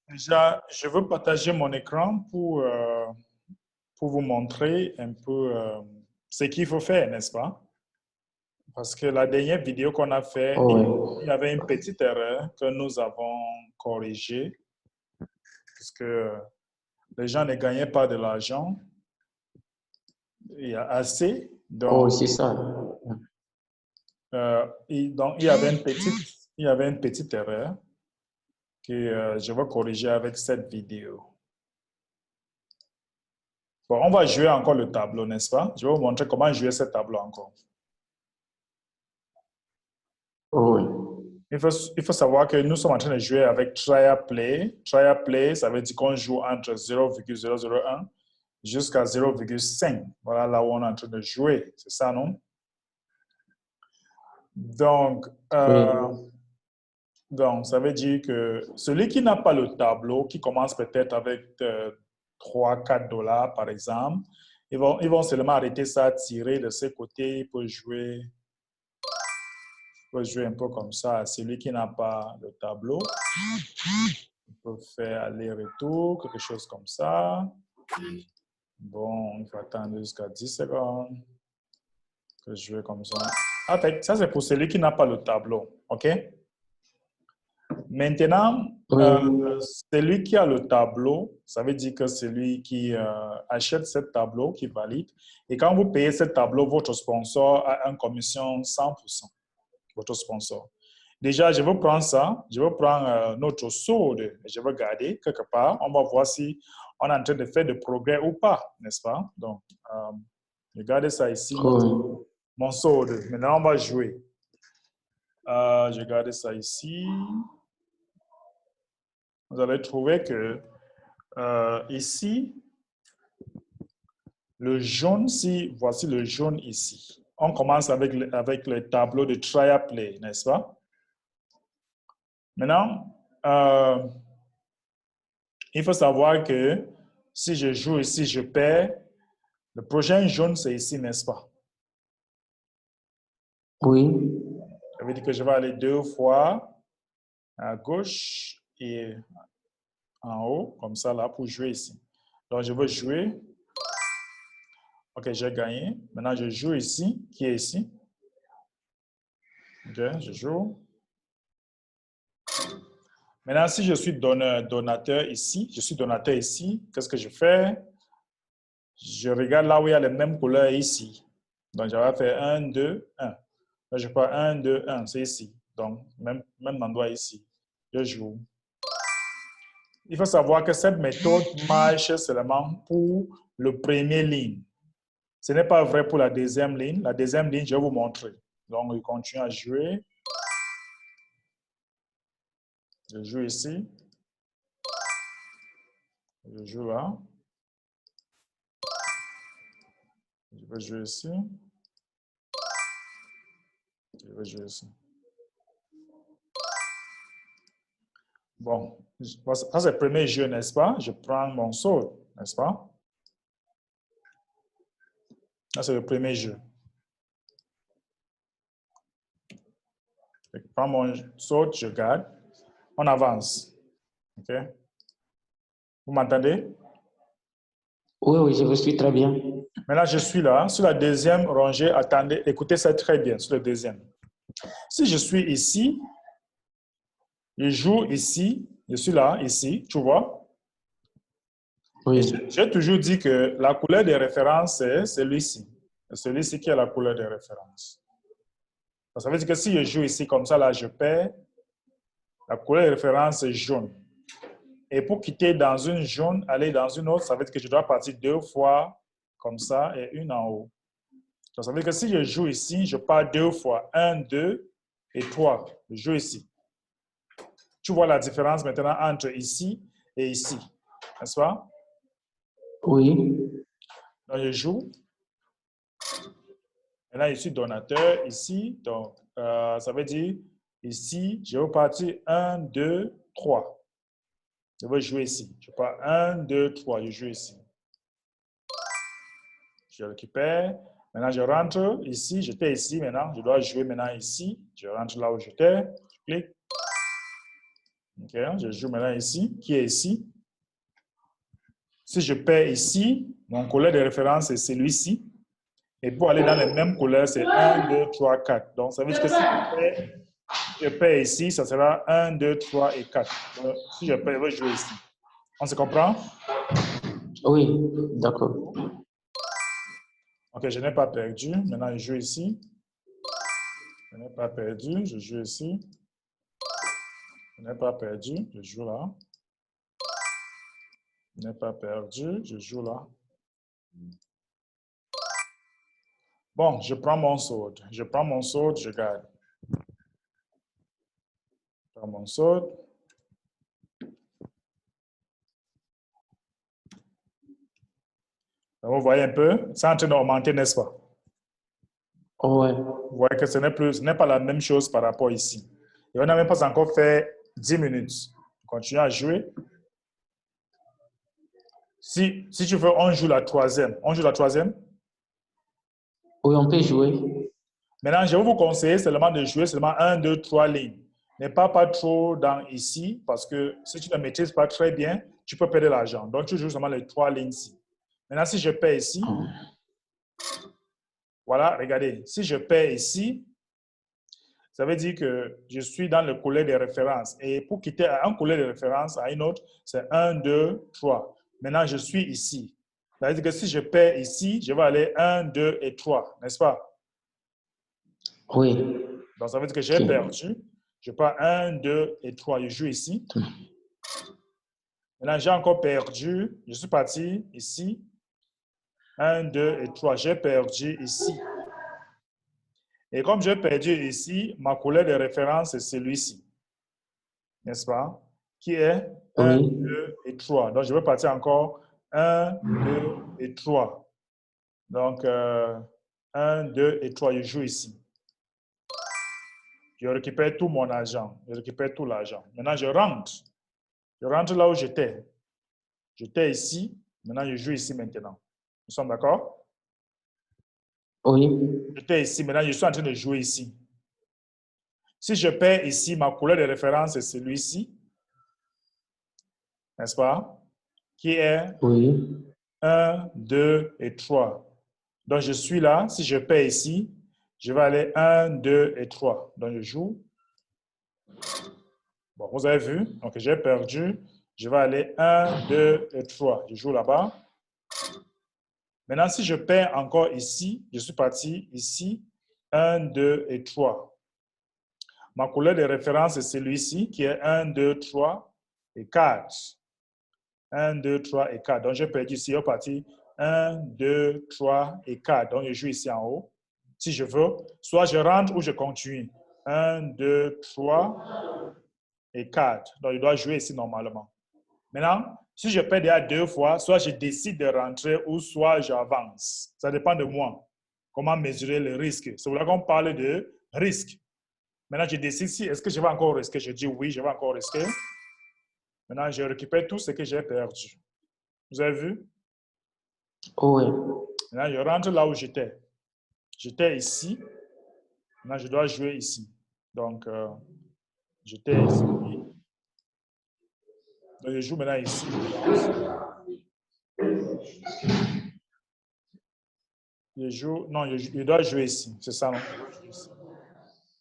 Déjà, je veux partager mon écran pour vous montrer un peu ce qu'il faut faire, n'est-ce pas? Parce que la dernière vidéo qu'on a fait, Oh, il ouais. y avait une petite erreur que nous avons corrigée, puisque les gens ne gagnaient pas de l'argent. Il y a assez. Oh, Donc, c'est ça. donc il y avait une petite erreur que je vais corriger avec cette vidéo. Bon, on va jouer encore le tableau, n'est-ce pas? Je vais vous montrer comment jouer ce tableau encore. Oh, oui. Il faut savoir que nous sommes en train de jouer avec Trial Play. Trial Play, ça veut dire qu'on joue entre 0,001 jusqu'à 0,5. Voilà là où on est en train de jouer. C'est ça, non? Donc, Oui. donc, ça veut dire que celui qui n'a pas le tableau, qui commence peut-être avec 3, 4 dollars, par exemple, ils vont seulement arrêter ça, tirer de ce côté pour jouer un peu comme ça. Celui qui n'a pas le tableau, il peut faire aller-retour, quelque chose comme ça. Bon, il faut attendre jusqu'à 10 secondes que je joue comme ça. En fait, ça, c'est pour celui qui n'a pas le tableau. OK? Maintenant, Oui. celui qui a le tableau, ça veut dire que celui qui achète ce tableau, qui valide. Et quand vous payez ce tableau, votre sponsor a une commission 100%. Votre sponsor. Déjà, je vais prendre ça. Je vais prendre notre solde. Je vais garder quelque part. On va voir si on est en train de faire de progrès ou pas, n'est-ce pas? Donc, regardez ça ici, Oh, mon solde. Maintenant, on va jouer. Je garde ça ici. Vous allez trouver que ici, le jaune, voici le jaune ici. On commence avec le tableau de Trial Play, n'est-ce pas? Maintenant, il faut savoir que si je joue ici, je perds. Le prochain jaune, c'est ici, n'est-ce pas? oui. Ça veut dire que je vais aller 2 fois à gauche et en haut, comme ça, là, pour jouer ici. Donc, je veux jouer. OK, j'ai gagné. Maintenant, je joue ici, qui est ici. OK, je joue. Maintenant, si je suis donateur ici, qu'est-ce que je fais? Je regarde là où il y a les mêmes couleurs ici. Donc, je vais faire 1, 2, 1. Là, je prends 1, 2, 1, c'est ici. Donc, même endroit ici. Je joue. Il faut savoir que cette méthode marche seulement pour le premier ligne. Ce n'est pas vrai pour la deuxième ligne. La deuxième ligne, je vais vous montrer. Donc, je continue à jouer. Je joue ici. Je joue là. Je vais jouer ici. Je vais jouer ici. Bon, ça c'est le premier jeu, n'est-ce pas? Je prends mon saut, n'est-ce pas? Ça c'est le premier jeu. Je prends mon saut, je garde. On avance. OK? Vous m'entendez? Oui, oui, je vous suis très bien. Maintenant, je suis là. Sur la deuxième rangée, attendez, écoutez ça très bien, sur le deuxième. Si je suis ici, je joue ici, je suis là, ici, tu vois? Oui. J'ai toujours dit que la couleur de référence, c'est celui-ci. C'est celui-ci qui est la couleur de référence. Ça veut dire que si je joue ici comme ça, là, je perds. La couleur de référence est jaune. Et pour quitter dans une jaune, aller dans une autre, ça veut dire que je dois partir 2 fois comme ça et une en haut. Donc, ça veut dire que si je joue ici, je pars 2 fois. 1, 2 et 3. Je joue ici. Tu vois la différence maintenant entre ici et ici, n'est-ce pas? Oui. Donc, je joue. Maintenant, je suis donateur ici. Donc, ça veut dire ici, je vais partir 1, 2, 3. Je vais jouer ici. Je pars 1, 2, 3. Je joue ici. Je récupère. Maintenant, je rentre ici. J'étais ici maintenant. Je dois jouer maintenant ici. Je rentre là où j'étais. Je clique. Ok, je joue maintenant ici. Qui est ici? Si je perds ici, mon couleur de référence est celui-ci. Et pour aller dans les mêmes couleurs, c'est 1, 2, 3, 4. Donc, ça veut dire que si je perds ici, ça sera 1, 2, 3 et 4. Donc, si je perds, je vais jouer ici. On se comprend? Oui, d'accord. Ok, je n'ai pas perdu. Maintenant, je joue ici. Je n'ai pas perdu. Je joue ici. Je n'ai pas perdu. Je joue là. Je n'ai pas perdu. Je joue là. Bon, je prends mon sword. Je prends mon sword, je garde. Je prends mon sword. Donc, vous voyez un peu, c'est en train d'augmenter, n'est-ce pas? Ouais. Vous voyez que ce n'est pas la même chose par rapport ici. Et on n'a même pas encore fait 10 minutes. Continue à jouer. Si tu veux, on joue la troisième. On joue la troisième. Oui, on peut jouer. Maintenant, je vais vous conseiller seulement de jouer seulement 1, 2, 3 lignes. Ne pas trop dans ici, parce que si tu ne maîtrises pas très bien, tu peux perdre l'argent. Donc, tu joues seulement les 3 lignes ici. Maintenant, si je perds ici, voilà, regardez. Si je perds ici, ça veut dire que je suis dans le couleur de référence. Et pour quitter un couleur de référence à une autre, c'est 1, 2, 3. Maintenant, je suis ici. Ça veut dire que si je perds ici, je vais aller 1, 2 et 3, n'est-ce pas? Oui. Donc, ça veut dire que j'ai perdu. Je prends 1, 2 et 3. Je joue ici. Maintenant, j'ai encore perdu. Je suis parti ici. 1, 2 et 3. J'ai perdu ici. Et comme j'ai perdu ici, ma couleur de référence est celui-ci. N'est-ce pas? Qui est 1, Oui. 2 et 3. Donc, je vais partir encore 1, 2 et 3. Donc, 1, 2 et 3. Je joue ici. Je récupère tout mon argent. Je récupère tout l'argent. Maintenant, je rentre. Je rentre là où j'étais. J'étais ici. Maintenant, je joue ici maintenant. Nous sommes d'accord? Oui. J'étais ici. Maintenant, je suis en train de jouer ici. Si je perds ici, ma couleur de référence est celui-ci. N'est-ce pas? Qui est Oui. 1, 2 et 3. Donc, je suis là. Si je perds ici, je vais aller 1, 2 et 3. Donc, je joue. Bon, vous avez vu. Donc, j'ai perdu. Je vais aller 1, 2 et 3. Je joue là-bas. Maintenant, si je perds encore ici, je suis parti ici. 1, 2 et 3. Ma couleur de référence est celui-ci qui est 1, 2, 3 et 4. 1, 2, 3 et 4. Donc, j'ai perdu ici. Je parti 1, 2, 3 et 4. Donc, je joue ici en haut. Si je veux, soit je rentre ou je continue. 1, 2, 3 et 4. Donc, je dois jouer ici normalement. Maintenant, si je perds déjà 2 fois, soit je décide de rentrer ou soit j'avance. Ça dépend de moi. Comment mesurer le risque. C'est là qu'on parle de risque. Maintenant, je décide si est-ce que je vais encore risquer. Je dis oui, je vais encore risquer. Maintenant, je récupère tout ce que j'ai perdu. Vous avez vu? Oui. Maintenant, je rentre là où j'étais. J'étais ici. Maintenant, je dois jouer ici. Donc, j'étais ici. Donc, je joue maintenant ici. Je joue. Non, je dois jouer ici. C'est ça, non?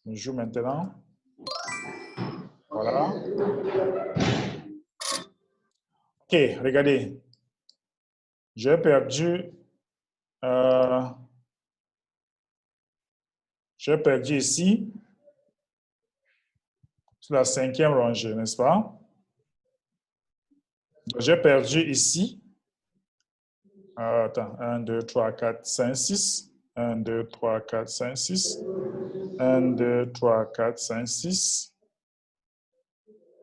Je joue maintenant. Voilà. OK, regardez. J'ai perdu. Euh, j'ai perdu ici. Sur la 5e rangée, n'est-ce pas? J'ai perdu ici. Attends, 1, 2, 3, 4, 5, 6. 1, 2, 3, 4, 5, 6. 1, 2, 3, 4, 5, 6.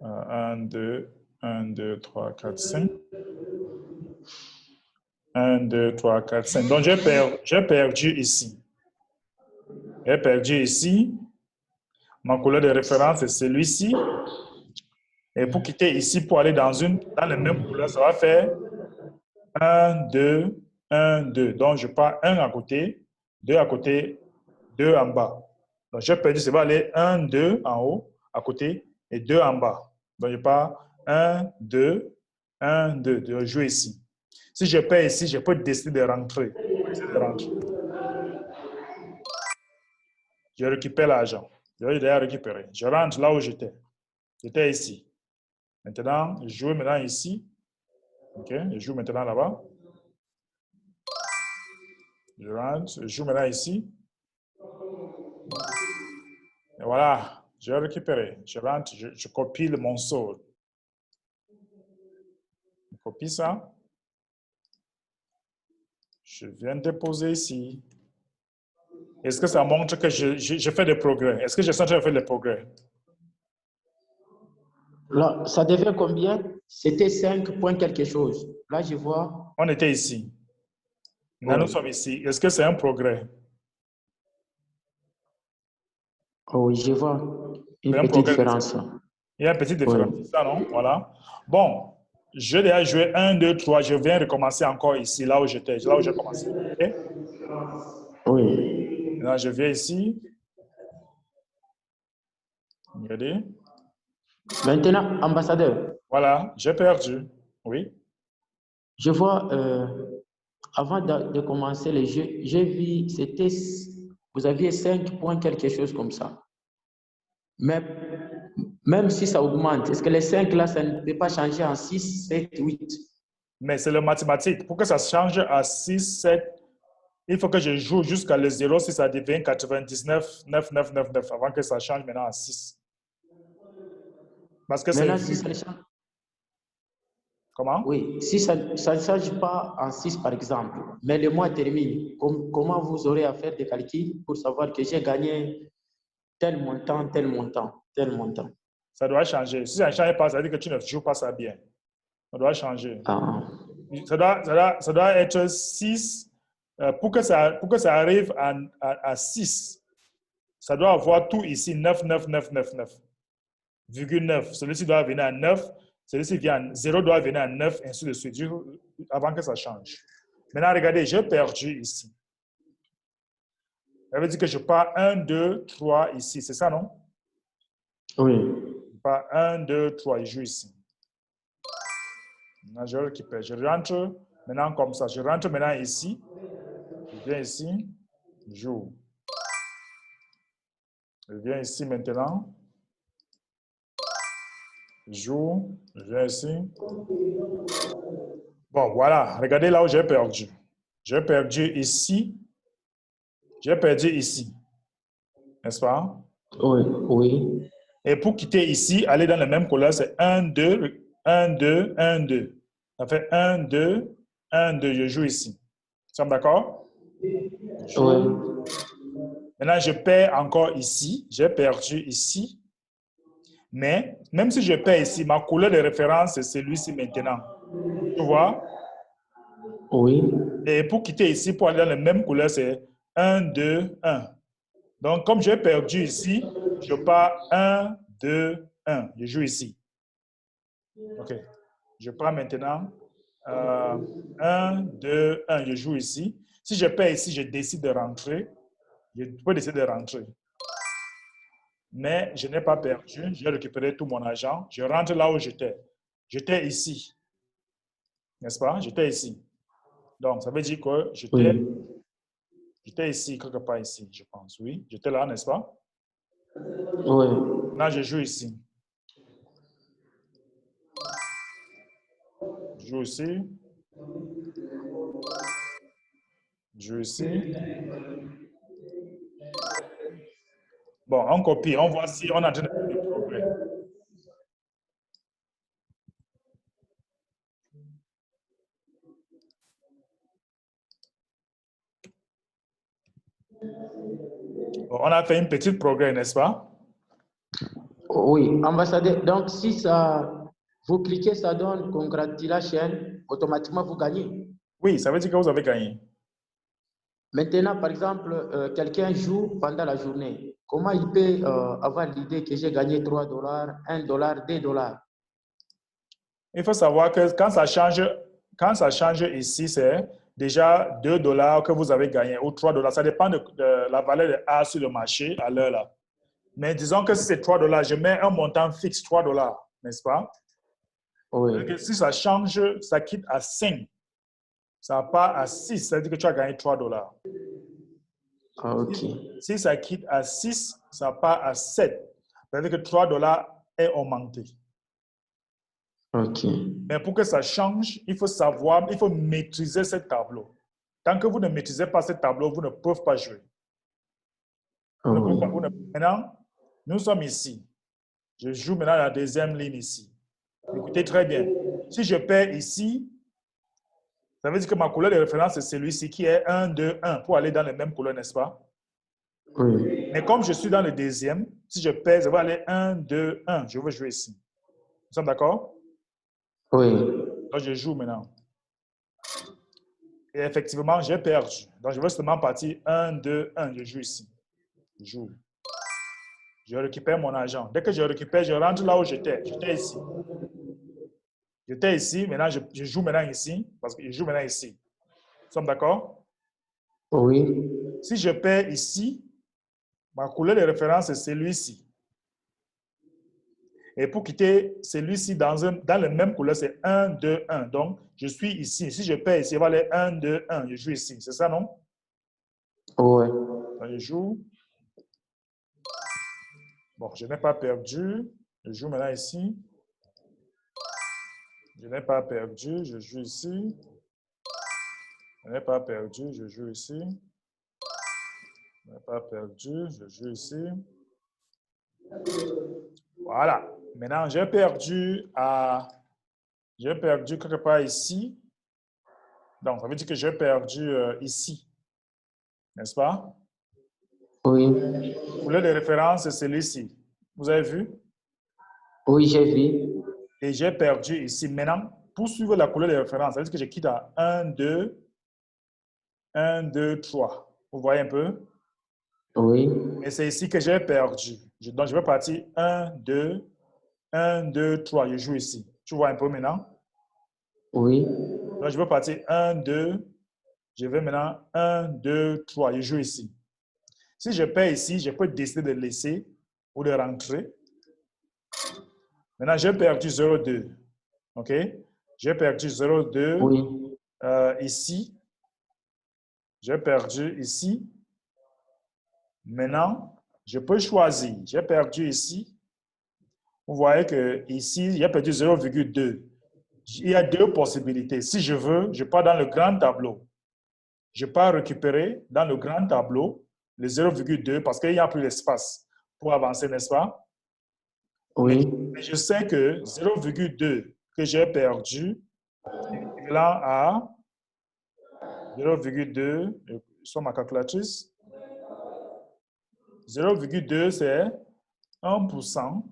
1, 2, 1, 2, 3, 4, 5. 1, 2, 3, 4, 5. Donc, j'ai perdu ici. J'ai perdu ici. Ma couleur de référence est celui-ci. Et pour quitter ici, pour aller dans les mêmes couleurs, ça va faire 1, 2, 1, 2. Donc, je pars 1 à côté, 2 à côté, 2 en bas. Donc, j'ai perdu, ça va aller 1, 2 en haut, à côté, et 2 en bas. Donc, je pars 1, 2, 1, 2. Je joue ici. Si je perds ici, je peux décider de rentrer. Je récupère l'argent. Je vais déjà récupérer. Je rentre là où j'étais. J'étais ici. Maintenant, je joue maintenant ici. OK, je joue maintenant là-bas. Je rentre, je joue maintenant ici. Et voilà, je vais récupérer. Je rentre, je copie mon solde. Je copie ça. Je viens déposer ici. Est-ce que ça montre que je fais des progrès? Est-ce que je sens que je fais des progrès? Là, ça devait combien? C'était 5 points quelque chose. Là, je vois. On était ici. Maintenant, nous sommes ici. Est-ce que c'est un progrès? Oui, je vois une C'est un petite progrès. différence. Il y a une petite différence, c'est ça, non? Voilà. Bon, j'ai déjà joué 1, 2, 3. Je viens recommencer encore ici, là où j'étais, là où j'ai commencé. OK? Oui. Maintenant, je viens ici. Regardez. Maintenant, ambassadeur, Voilà, j'ai perdu. Oui. je vois, avant de commencer le jeu, j'ai vu, vous aviez 5 points, quelque chose comme ça. Mais même si ça augmente, est-ce que les 5 là, ça ne peut pas changer en 6, 7, 8? Mais c'est le mathématique. Pour que ça change à 6, 7, il faut que je joue jusqu'à le 0 si ça devient 99, 9, 9, 9, 9, avant que ça change maintenant à 6. Parce que c'est Maintenant, si vu. ça change, Comment? oui, si ça ne change pas en 6 par exemple, mais le mois termine, comment vous aurez à faire des calculs pour savoir que j'ai gagné tel montant, tel montant, tel montant? Ça doit changer. Si ça ne change pas, ça veut dire que tu ne joues pas ça bien. Ça doit changer. Ah. Ça doit être 6. Pour que ça arrive à 6, ça doit avoir tout ici 9, 9, 9, 9, 9. Virgule 9. Celui-ci doit venir à 9. Celui-ci vient à 0 doit venir à 9, ainsi de suite, avant que ça change. Maintenant, regardez, j'ai perdu ici. Ça veut dire que je pars 1, 2, 3 ici. C'est ça, non? Oui. Je pars 1, 2, 3. Je joue ici. Maintenant, je récupère. Je rentre maintenant comme ça. Je rentre maintenant ici. Je viens ici. Je joue. Je viens ici maintenant. Je joue. Je viens ici. Bon, voilà. Regardez là où j'ai perdu. J'ai perdu ici. J'ai perdu ici. N'est-ce pas? Oui, oui. Et pour quitter ici, aller dans la même couleur, c'est 1, 2, 1, 2, 1, 2. Ça fait 1, 2, 1, 2. Je joue ici. Nous sommes d'accord? Oui. Maintenant, je perds encore ici. J'ai perdu ici. Mais même si je perds ici, ma couleur de référence, c'est celui-ci maintenant. Tu vois? Oui. Et pour quitter ici, pour aller dans la même couleur, c'est 1, 2, 1. Donc, comme j'ai perdu ici, je pars 1, 2, 1. Je joue ici. OK. Je prends maintenant 1, 2, 1. Je joue ici. Si je perds ici, je décide de rentrer. Je peux décider de rentrer. Mais je n'ai pas perdu. J'ai récupéré tout mon argent. Je rentre là où j'étais. J'étais ici. N'est-ce pas? J'étais ici. Donc, ça veut dire que j'étais ici, quelque part ici, je pense. Oui, j'étais là, n'est-ce pas? Oui. Là, je joue ici. Je joue ici. Je joue ici. Bon, on copie. On voit si on a en train de faire du progrès. Bon, on a fait une petite progrès, n'est-ce pas? Oui, ambassadeur. Donc, si vous cliquez, ça donne congratulations, automatiquement vous gagnez. Oui, ça veut dire que vous avez gagné. Maintenant, par exemple, quelqu'un joue pendant la journée. Comment il peut avoir l'idée que j'ai gagné 3 $, 1 $, 2 $? Il faut savoir que quand ça change ici, c'est déjà 2 $ que vous avez gagné ou 3 $. Ça dépend de la valeur de A sur le marché à l'heure là. Mais disons que si c'est 3 $, je mets un montant fixe, 3 $. n'est-ce pas? Oui. Si ça change, ça quitte à 5, ça part à 6, ça veut dire que tu as gagné $3. OK. Si ça quitte à 6, ça part à 7, ça veut dire que $3 est augmenté. OK. Mais pour que ça change, il faut savoir, il faut maîtriser ce tableau. Tant que vous ne maîtrisez pas ce tableau, vous ne pouvez pas jouer. Oui. Maintenant, nous sommes ici. Je joue maintenant la deuxième ligne ici. Écoutez très bien. Si je perds ici, ça veut dire que ma couleur de référence, c'est celui-ci qui est 1, 2, 1 pour aller dans les mêmes couleurs, n'est-ce pas? Oui. Mais comme je suis dans le deuxième, si je perds, je vais aller 1, 2, 1. Je veux jouer ici. Nous sommes d'accord? Oui. Donc, je joue maintenant. Et effectivement, j'ai perdu. Donc, je veux seulement partir 1, 2, 1. Je joue ici. Je joue. Je récupère mon argent. Dès que je récupère, je rentre là où j'étais. J'étais ici. J'étais ici. Maintenant, je joue maintenant ici. Parce que je joue maintenant ici. Nous sommes d'accord? Oui. Si je perds ici, ma couleur de référence est celui-ci. Et pour quitter celui-ci dans le même couleur, c'est 1, 2, 1. Donc, je suis ici. Si je perds ici, il va aller 1, 2, 1. Je joue ici. C'est ça, non? Oui. Donc, je joue. Bon, je n'ai pas perdu. Je joue maintenant ici. Je n'ai pas perdu. Je joue ici. Je n'ai pas perdu. Je joue ici. Je n'ai pas perdu. Je joue ici. Voilà. Maintenant, j'ai perdu quelque part ici. Donc, ça veut dire que j'ai perdu ici. N'est-ce pas? Oui. Le couleur de référence, c'est celui-ci. Vous avez vu? Oui, j'ai vu. Et j'ai perdu ici. Maintenant, pour suivre la couleur de référence, ça veut dire que je quitte à 1, 2, 1, 2, 3. Vous voyez un peu? Oui. Et c'est ici que j'ai perdu. Donc, je vais partir 1, 2, 1, 2, 3. Je joue ici. Tu vois un peu maintenant? Oui. Donc, je vais partir 1, 2. Je vais maintenant 1, 2, 3. Je joue ici. Si je perds ici, je peux décider de laisser ou de rentrer. Maintenant, j'ai perdu 0, 2. OK? J'ai perdu 0, 2 Oui. ici. J'ai perdu ici. Maintenant, je peux choisir. J'ai perdu ici. Vous voyez que ici, j'ai perdu 0,2. Il y a deux possibilités. Si je veux, je pars dans le grand tableau. Je pars récupérer dans le grand tableau le 0,2 parce qu'il n'y a plus d'espace pour avancer, n'est-ce pas? Mais Oui. je sais que 0,2 que j'ai perdu est équivalent à 0,2 sur ma calculatrice. 0,2, c'est 1%.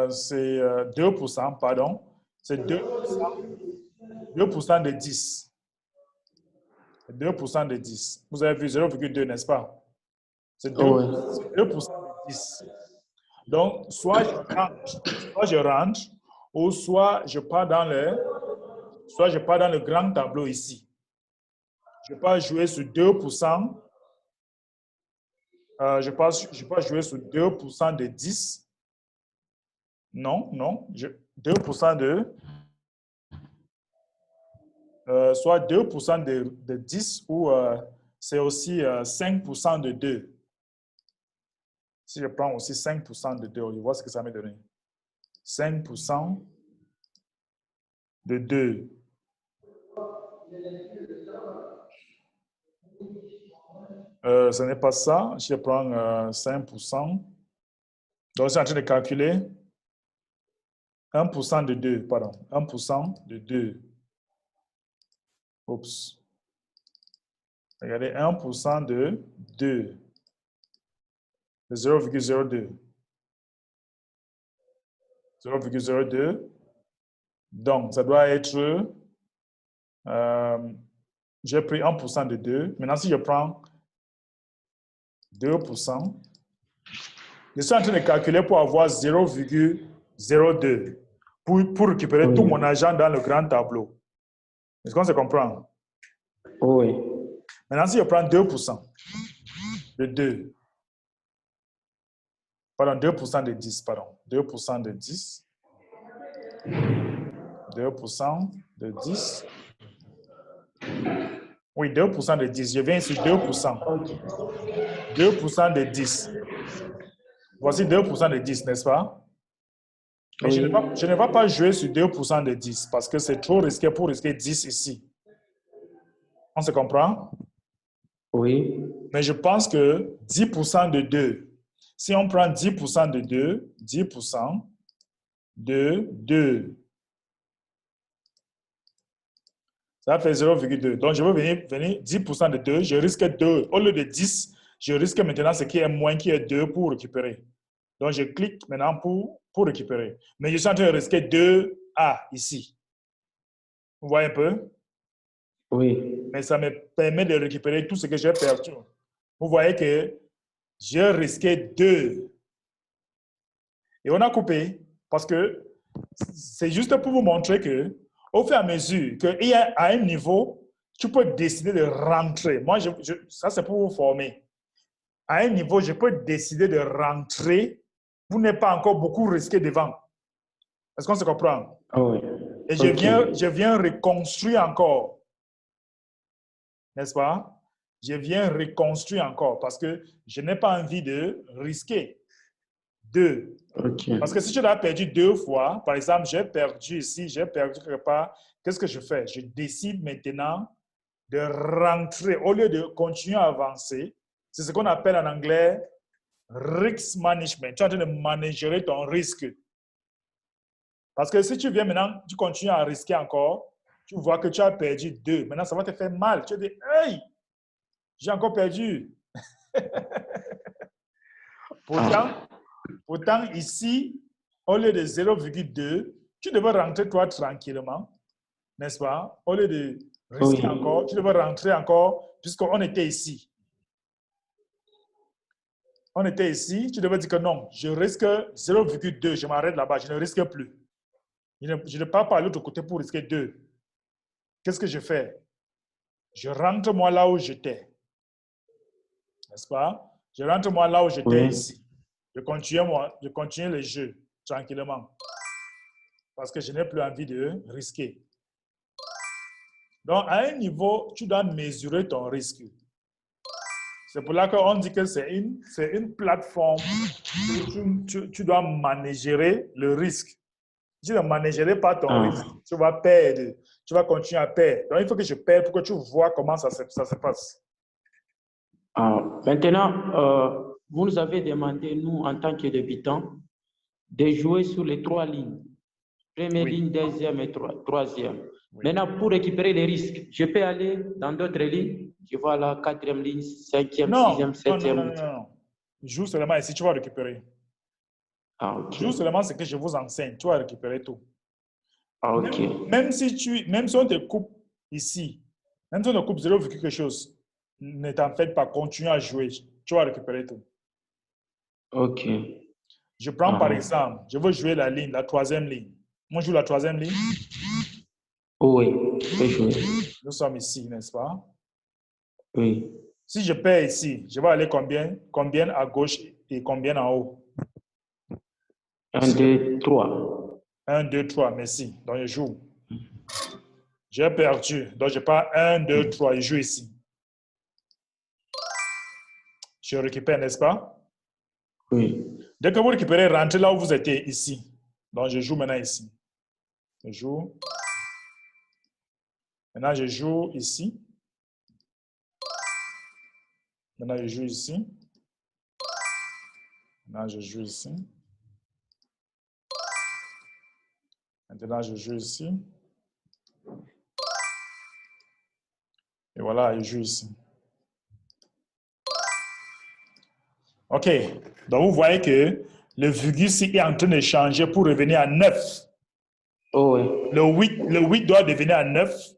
C'est 2%, pardon. C'est 2% de 10. 2% de 10. Vous avez vu 0,2, n'est-ce pas? C'est Oui. 2% de 10. Donc, soit je rentre, ou soit je pars dans le grand tableau ici. Je peux jouer sur 2%. Je peux jouer sur 2% de 10. Non, non. 2% soit 2% de 10 ou c'est aussi 5% de 2. Si je prends aussi 5% de 2, je vois ce que ça me donne. 5% de 2. Ce n'est pas ça. Je prends 5%. Donc, je suis en train de calculer 1% de 2, pardon. 1% de 2. Oups. Regardez, 1% de 2. De 0,02. 0,02. Donc, ça doit être... j'ai pris 1% de 2. Maintenant, si je prends 2%, je suis en train de calculer pour avoir 0,02 pour récupérer tout mon argent dans le grand tableau. Est-ce qu'on se comprend? Oui. Maintenant, si je prends 2% de 2, Pardon, 2% de 10, pardon. 2% de 10. 2% de 10. Oui, 2% de 10. Je viens sur 2%. Ok. 2% de 10. Voici 2% de 10, n'est-ce pas? Mais Oui. je ne vais pas jouer sur 2% de 10 parce que c'est trop risqué pour risquer 10 ici. On se comprend? Oui. Mais je pense que 10% de 2, si on prend 10% de 2, 10% de 2, ça fait 0,2. Donc, je veux venir 10% de 2, je risque 2. Au lieu de 10, je risque maintenant ce qui est moins, qui est 2 pour récupérer. Donc, je clique maintenant pour récupérer. Mais je suis en train de risquer 2A ici. Vous voyez un peu? Oui. Mais ça me permet de récupérer tout ce que j'ai perdu. Vous voyez que j'ai risqué 2. Et on a coupé parce que c'est juste pour vous montrer que, au fur et à mesure qu'il y a à un niveau, tu peux décider de rentrer. Moi, ça c'est pour vous former. À un niveau, je peux décider de rentrer. Vous n'êtes pas encore beaucoup risqué devant. Est-ce qu'on se comprend? Ah oui. Et Ok. je viens reconstruire encore. N'est-ce pas? Je viens reconstruire encore parce que je n'ai pas envie de risquer. 2. Ok. Parce que si tu l'as perdu 2 fois, par exemple, j'ai perdu ici, j'ai perdu quelque part, qu'est-ce que je fais? Je décide maintenant de rentrer au lieu de continuer à avancer. C'est ce qu'on appelle en anglais risk management. Tu es en train de manager ton risque. Parce que si tu viens maintenant, tu continues à risquer encore, tu vois que tu as perdu 2. Maintenant, ça va te faire mal. Tu te dis, hey, j'ai encore perdu. Pourtant, ici, au lieu de 0,2, tu devais rentrer toi tranquillement, n'est-ce pas? Au lieu de Oui. risquer encore, tu devais rentrer encore puisqu'on était ici. On était ici, tu devais dire que non, je risque 0,2, je m'arrête là-bas, je ne risque plus. Je ne pars pas à l'autre côté pour risquer 2. Qu'est-ce que je fais? Je rentre moi là où j'étais, n'est-ce pas? Je rentre moi là où j'étais Oui. ici. Je continue le jeu tranquillement parce que je n'ai plus envie de risquer. Donc, à un niveau, tu dois mesurer ton risque. C'est pour là qu'on dit que c'est une plateforme où tu dois manager le risque. Si tu ne managerais pas ton risque, tu vas perdre. Tu vas continuer à perdre. Donc, il faut que je perde pour que tu vois comment ça se passe. Maintenant, vous nous avez demandé, nous, en tant que débutants, de jouer sur les 3 lignes. Première ligne, deuxième et troisième. Oui. Maintenant, pour récupérer les risques, je peux aller dans d'autres lignes. Je vois la 4e ligne, 5e, 6e, 7e. Non. Joue seulement ici, tu vas récouper. Ok. Joue seulement ce que je vous enseigne, tu vas récupérer tout. Ok. Même si on te coupe ici, même si on te coupe 0, quelque chose, ne t'en faites pas, continue à jouer, tu vas récupérer tout. Ok. Je prends par exemple, je veux jouer la 3e ligne. Moi, je joue la 3e ligne. Oui, je peux jouer. Nous sommes ici, n'est-ce pas? Oui. Si je perds ici, je vais aller combien à gauche et combien en haut? 1, 2, 3. 1, 2, 3, merci. Donc, je joue. J'ai perdu. Donc, je pars 1, 2, 3. Je joue ici. Je récupère, n'est-ce pas? Oui. Dès que vous récupérez, rentrez là où vous étiez, ici. Donc, je joue maintenant ici. Je joue. Maintenant, je joue ici. Maintenant, je joue ici. Maintenant, je joue ici. Maintenant, je joue ici. Et voilà, je joue ici. OK. Donc, vous voyez que le virgule ici est en train de changer pour revenir à 9. Oh, oui. Le 8 doit devenir à 9.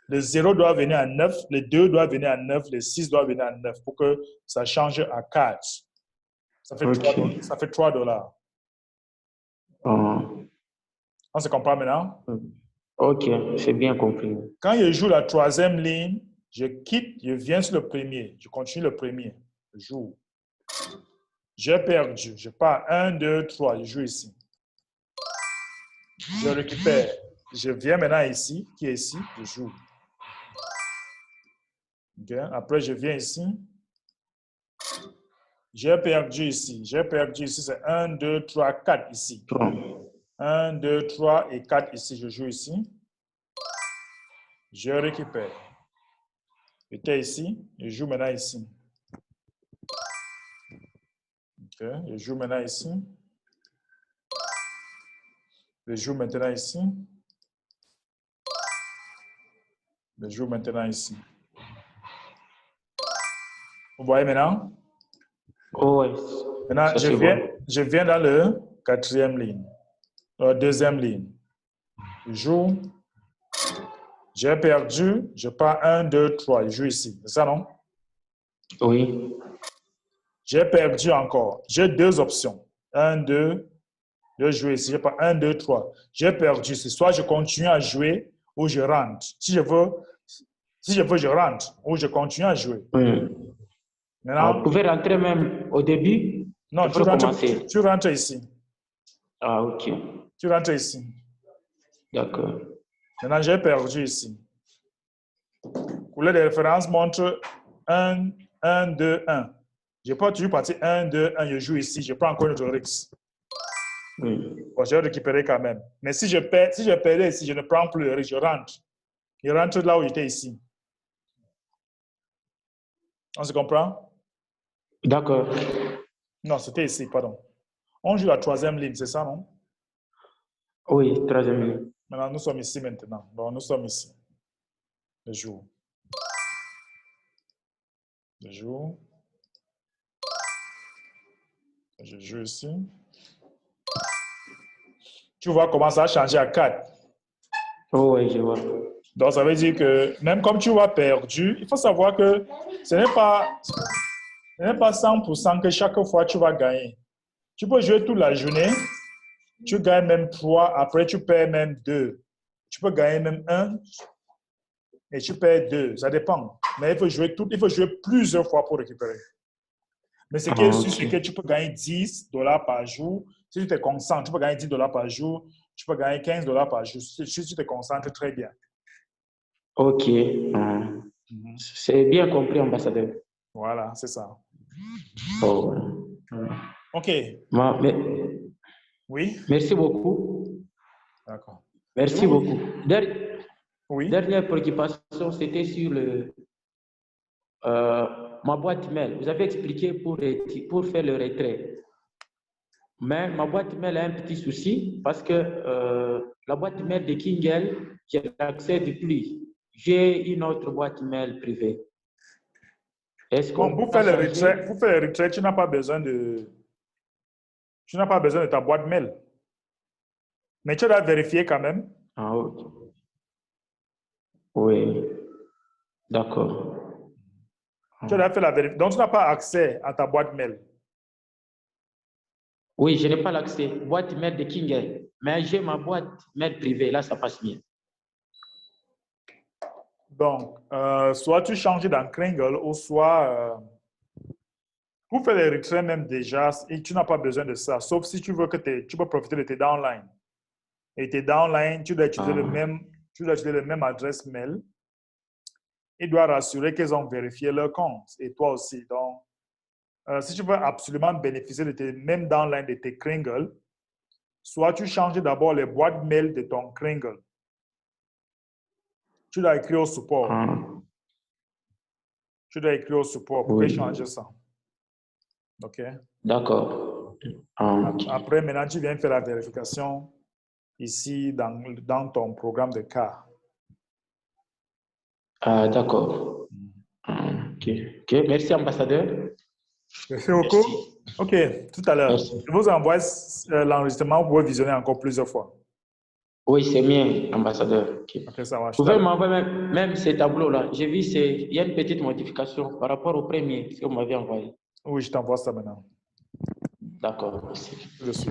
Le 0 doit venir à 9. Le 2 doit venir à 9. Le 6 doit venir à 9 pour que ça change à 4. Ça fait Ok. $3. On se comprend maintenant? Ok, c'est bien compris. Quand je joue la 3e ligne, je quitte, je viens sur le premier. Je continue le premier. Je joue. J'ai perdu. Je pars 1, 2, 3. Je joue ici. Je récupère. Je viens maintenant ici. Qui est ici? Je joue. Okay. Après, je viens ici. J'ai perdu ici. J'ai perdu ici. C'est 1, 2, 3, 4 ici. 1, 2, 3 et 4 ici. Je joue ici. Je récupère. J'étais ici. Je joue maintenant ici. Okay. Je joue maintenant ici. Je joue maintenant ici. Je joue maintenant ici. Vous voyez maintenant? Oh, ouais. Maintenant, je viens dans le quatrième ligne. Deuxième ligne. Je joue. J'ai perdu. Je pars 1, 2, 3. Je joue ici. C'est ça, non? Oui. J'ai perdu encore. J'ai deux options. 1, 2. Je joue ici. Je pars 1, 2, 3. J'ai perdu ici. Soit je continue à jouer ou je rentre. Si je veux, je rentre ou je continue à jouer. Oui. Maintenant, vous pouvez rentrer même au début. Non, tu rentres ici. Ah, ok. Tu rentres ici. D'accord. Maintenant, j'ai perdu ici. Couleur de référence montre 1, 1, 2, 1. Je peux toujours partir 1, 2, 1. Je joue ici. Je prends encore notre risque. Oui. Bon, je vais récupérer quand même. Mais si je perdais ici, je ne prends plus le risque. Je rentre. Je rentre là où j'étais ici. On se comprend? D'accord. Non, c'était ici, pardon. On joue la troisième ligne, c'est ça, non? Oui, troisième ligne. Maintenant, nous sommes ici maintenant. Bon, nous sommes ici. Je joue. Je joue. Je joue ici. Tu vois comment ça a changé à 4. Oh, oui, je vois. Donc, ça veut dire que même comme tu vas perdu, il faut savoir que ce n'est pas 100% que chaque fois tu vas gagner. Tu peux jouer toute la journée, tu gagnes même 3, après tu perds même 2. Tu peux gagner même 1 et tu perds 2. Ça dépend. Mais il faut jouer plusieurs fois pour récupérer. Mais ce qui est sûr, c'est que tu peux gagner $10 par jour. Si tu te concentres, tu peux gagner $10 par jour. Tu peux gagner $15 par jour. Si tu te concentres très bien. Ok. C'est bien compris, ambassadeur. Voilà, c'est ça. Oh. OK. Oui. Merci beaucoup. D'accord. Merci beaucoup. Oui. Dernière préoccupation, c'était sur ma boîte mail. Vous avez expliqué pour faire le retrait. Mais ma boîte mail a un petit souci parce que la boîte mail de Kingel, je n'accède plus. J'ai une autre boîte mail privée. Est-ce qu'on pour faire le retrait, tu n'as pas besoin de ta boîte mail. Mais tu dois vérifier quand même. Ah, ok. Oui. D'accord. Tu dois faire la vérification. Donc, tu n'as pas accès à ta boîte mail. Oui, je n'ai pas l'accès. Boîte mail de Kingel. Mais j'ai ma boîte mail privée. Là, ça passe bien. Donc, soit tu changes dans Kringle ou soit pour faire les retraits même déjà, et tu n'as pas besoin de ça, sauf si tu veux que tu peux profiter de tes downlines. Et tes downlines, tu dois utiliser le même adresse mail. Ils doivent rassurer qu'ils ont vérifié leur compte et toi aussi. Donc, si tu veux absolument bénéficier de tes mêmes downlines de tes Kringle, soit tu changes d'abord les boîtes mail de ton Kringle. Tu dois écrire au support. Tu dois écrire au support pour changer ça. OK? D'accord. Après, maintenant, tu viens faire la vérification ici dans ton programme de cas. D'accord. OK. Merci, ambassadeur. Merci beaucoup. OK, tout à l'heure. Je vous envoie l'enregistrement, vous pouvez visionner encore plusieurs fois. Oui, c'est bien, ambassadeur. Okay. OK, ça marche. Vous pouvez m'envoyer même ces tableaux-là. J'ai vu, il y a une petite modification par rapport au premier que vous m'avez envoyé. Oui, je t'envoie ça maintenant. D'accord, merci. Je suis.